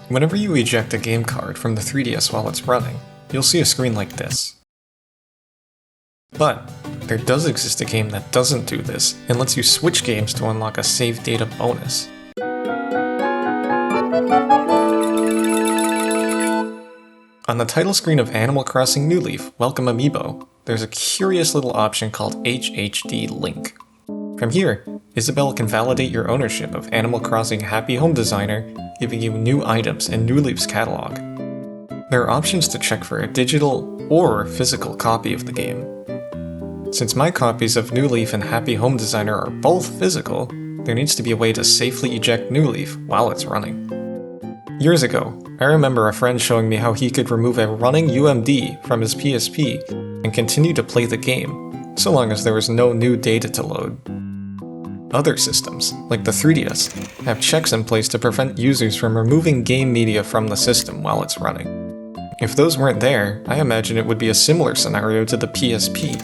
Whenever you eject a game card from the 3DS while it's running, you'll see a screen like this. But there does exist a game that doesn't do this and lets you switch games to unlock a save data bonus. On the title screen of Animal Crossing New Leaf: Welcome Amiibo, there's a curious little option called HHD Link. From here, Isabelle can validate your ownership of Animal Crossing Happy Home Designer, giving you new items in New Leaf's catalog. There are options to check for a digital or physical copy of the game. Since my copies of New Leaf and Happy Home Designer are both physical, there needs to be a way to safely eject New Leaf while it's running. Years ago, I remember a friend showing me how he could remove a running UMD from his PSP and continue to play the game, so long as there was no new data to load. Other systems, like the 3DS, have checks in place to prevent users from removing game media from the system while it's running. If those weren't there, I imagine it would be a similar scenario to the PSP.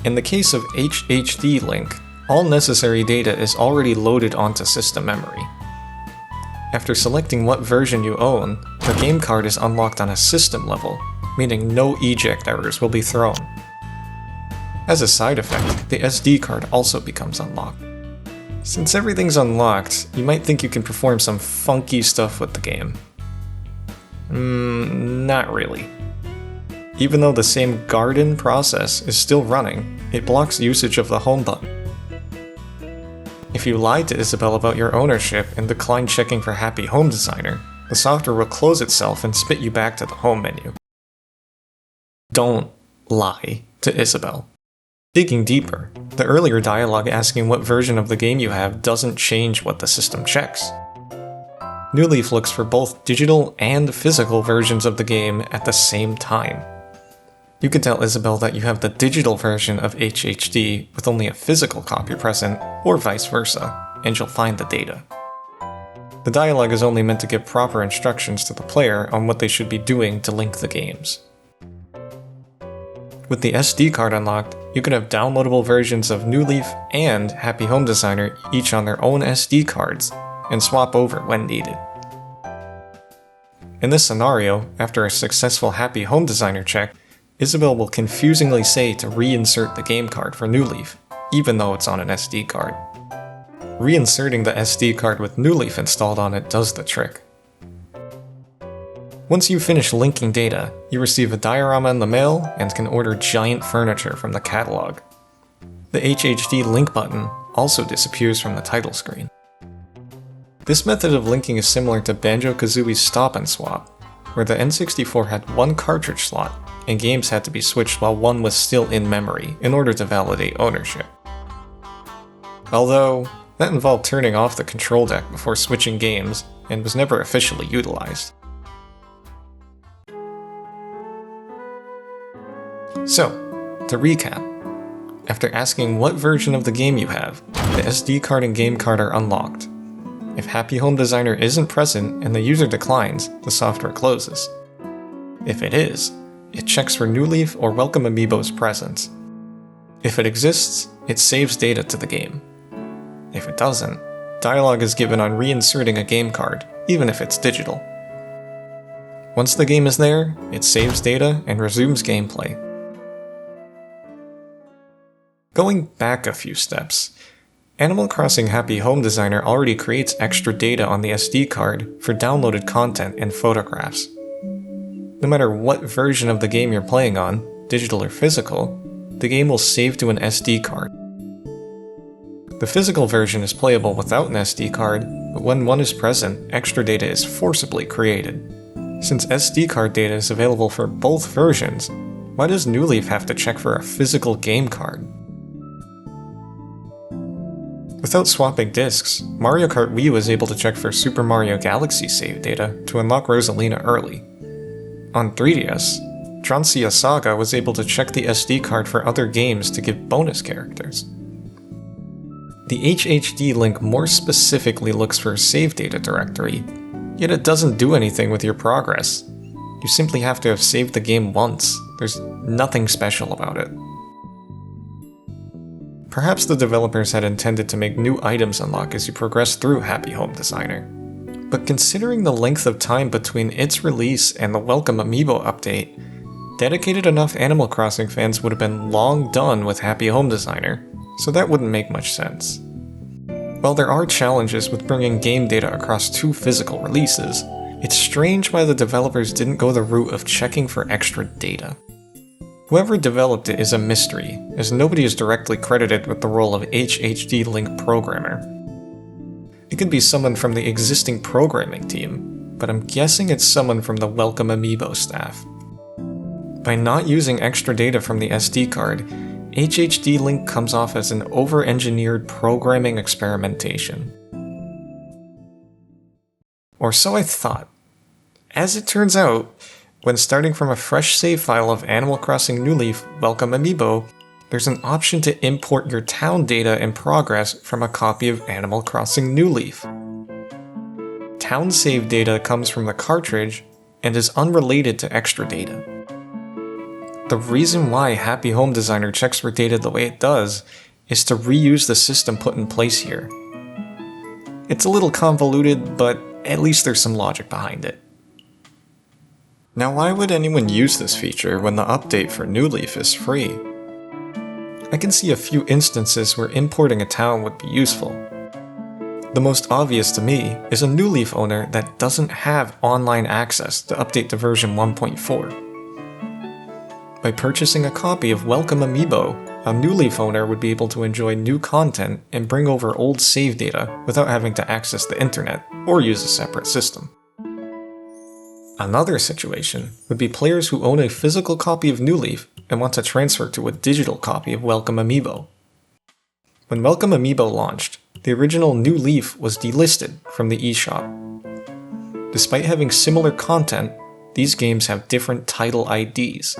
In the case of HHD Link, all necessary data is already loaded onto system memory. After selecting what version you own, the game card is unlocked on a system level, meaning no eject errors will be thrown. As a side effect, the SD card also becomes unlocked. Since everything's unlocked, you might think you can perform some funky stuff with the game. Not really. Even though the same garden process is still running, it blocks usage of the home button. If you lied to Isabelle about your ownership and decline checking for Happy Home Designer, the software will close itself and spit you back to the home menu. Don't lie to Isabelle. Digging deeper, the earlier dialogue asking what version of the game you have doesn't change what the system checks. New Leaf looks for both digital and physical versions of the game at the same time. You can tell Isabelle that you have the digital version of HHD with only a physical copy present, or vice versa, and she'll find the data. The dialogue is only meant to give proper instructions to the player on what they should be doing to link the games. With the SD card unlocked, you can have downloadable versions of New Leaf and Happy Home Designer each on their own SD cards, and swap over when needed. In this scenario, after a successful Happy Home Designer check, Isabelle will confusingly say to reinsert the game card for New Leaf, even though it's on an SD card. Reinserting the SD card with New Leaf installed on it does the trick. Once you finish linking data, you receive a diorama in the mail and can order giant furniture from the catalog. The HHD link button also disappears from the title screen. This method of linking is similar to Banjo-Kazooie's Stop and Swap, where the N64 had one cartridge slot, and games had to be switched while one was still in memory in order to validate ownership. Although, that involved turning off the control deck before switching games, and was never officially utilized. So, to recap, after asking what version of the game you have, the SD card and game card are unlocked. If Happy Home Designer isn't present and the user declines, the software closes. If it is, it checks for New Leaf or Welcome Amiibo's presence. If it exists, it saves data to the game. If it doesn't, dialogue is given on reinserting a game card, even if it's digital. Once the game is there, it saves data and resumes gameplay. Going back a few steps, Animal Crossing Happy Home Designer already creates extra data on the SD card for downloaded content and photographs. No matter what version of the game you're playing on, digital or physical, the game will save to an SD card. The physical version is playable without an SD card, but when one is present, extra data is forcibly created. Since SD card data is available for both versions, why does New Leaf have to check for a physical game card? Without swapping discs, Mario Kart Wii was able to check for Super Mario Galaxy save data to unlock Rosalina early. On 3DS, Transia Saga was able to check the SD card for other games to give bonus characters. The HHD link more specifically looks for a save data directory, yet it doesn't do anything with your progress. You simply have to have saved the game once. There's nothing special about it. Perhaps the developers had intended to make new items unlock as you progress through Happy Home Designer. But considering the length of time between its release and the Welcome Amiibo update, dedicated enough Animal Crossing fans would have been long done with Happy Home Designer, so that wouldn't make much sense. While there are challenges with bringing game data across 2 physical releases, it's strange why the developers didn't go the route of checking for extra data. Whoever developed it is a mystery, as nobody is directly credited with the role of HHD Link programmer. It could be someone from the existing programming team, but I'm guessing it's someone from the Welcome Amiibo staff. By not using extra data from the SD card, HHD Link comes off as an over-engineered programming experimentation. Or so I thought. As it turns out, when starting from a fresh save file of Animal Crossing New Leaf Welcome Amiibo, there's an option to import your town data and progress from a copy of Animal Crossing New Leaf. Town save data comes from the cartridge and is unrelated to extra data. The reason why Happy Home Designer checks for data the way it does is to reuse the system put in place here. It's a little convoluted, but at least there's some logic behind it. Now why would anyone use this feature when the update for New Leaf is free? I can see a few instances where importing a town would be useful. The most obvious to me is a New Leaf owner that doesn't have online access to update to version 1.4. By purchasing a copy of Welcome Amiibo, a New Leaf owner would be able to enjoy new content and bring over old save data without having to access the internet or use a separate system. Another situation would be players who own a physical copy of New Leaf and want to transfer to a digital copy of Welcome Amiibo. When Welcome Amiibo launched, the original New Leaf was delisted from the eShop. Despite having similar content, these games have different title IDs,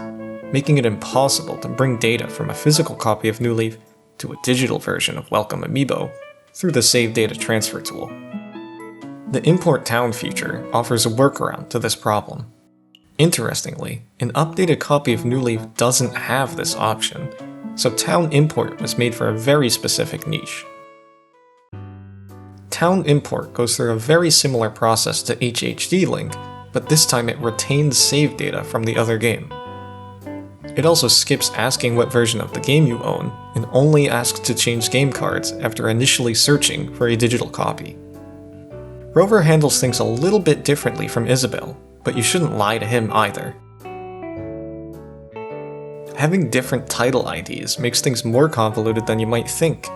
making it impossible to bring data from a physical copy of New Leaf to a digital version of Welcome Amiibo through the Save Data Transfer tool. The Import Town feature offers a workaround to this problem. Interestingly, an updated copy of New Leaf doesn't have this option, so Town Import was made for a very specific niche. Town Import goes through a very similar process to HHD Link, but this time it retains save data from the other game. It also skips asking what version of the game you own, and only asks to change game cards after initially searching for a digital copy. Rover handles things a little bit differently from Isabelle, but you shouldn't lie to him either. Having different title IDs makes things more convoluted than you might think.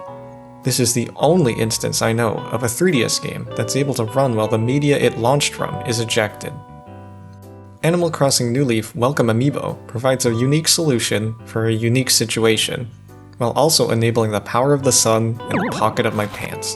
This is the only instance I know of a 3DS game that's able to run while the media it launched from is ejected. Animal Crossing New Leaf Welcome Amiibo provides a unique solution for a unique situation, while also enabling the power of the sun in the pocket of my pants.